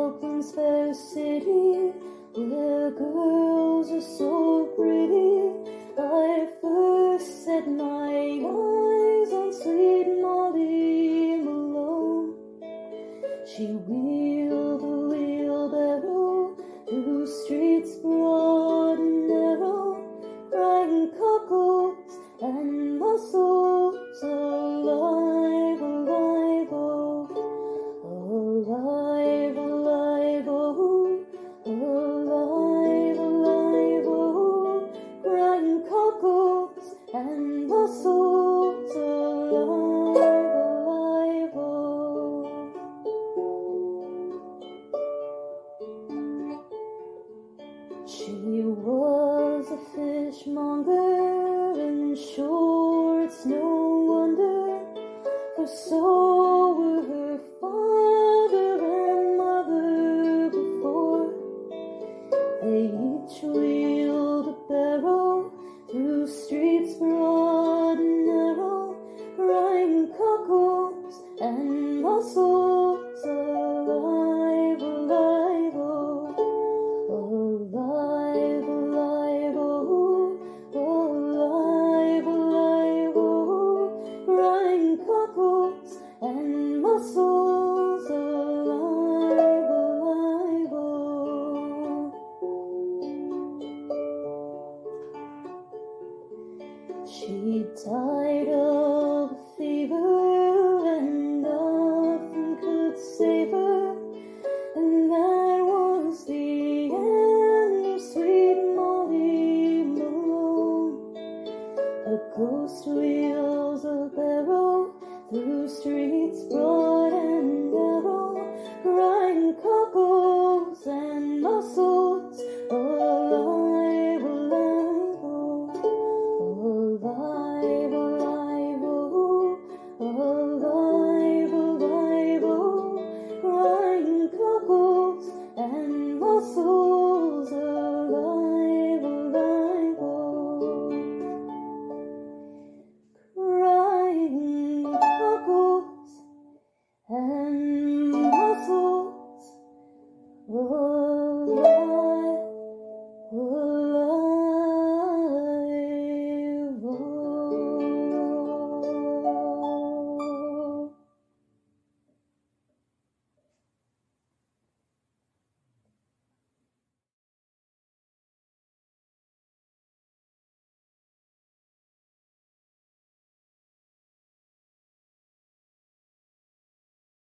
Dublin's fair city, where girls are so pretty, I first set my eyes on sweet Molly Malone. She wheeled a wheelbarrow through streets broad and narrow, crying cockles and mussels, alive, alive, oh, alive, alive, oh, alive, alive, oh, crying cockles and mussels, alive, alive, oh. She was a fishmonger, and sure it's no wonder, for so were her father and mother before. They each wheeled a barrow through streets broad and narrow, crying cockles and mussels, alive, alive, oh, alive, alive, oh, alive, alive, oh, crying cockles and mussels, alive, alive, oh. She died of a fever, and nothing could save her, and that was the end of sweet Molly Malone. A ghost wheels a barrow through streets broad and narrow, crying cockles and mussels, alive, alive, oh, alive, alive, oh, alive, alive, oh, crying cockles and mussels, alive, alive, oh, crying cockles and mussels, alive.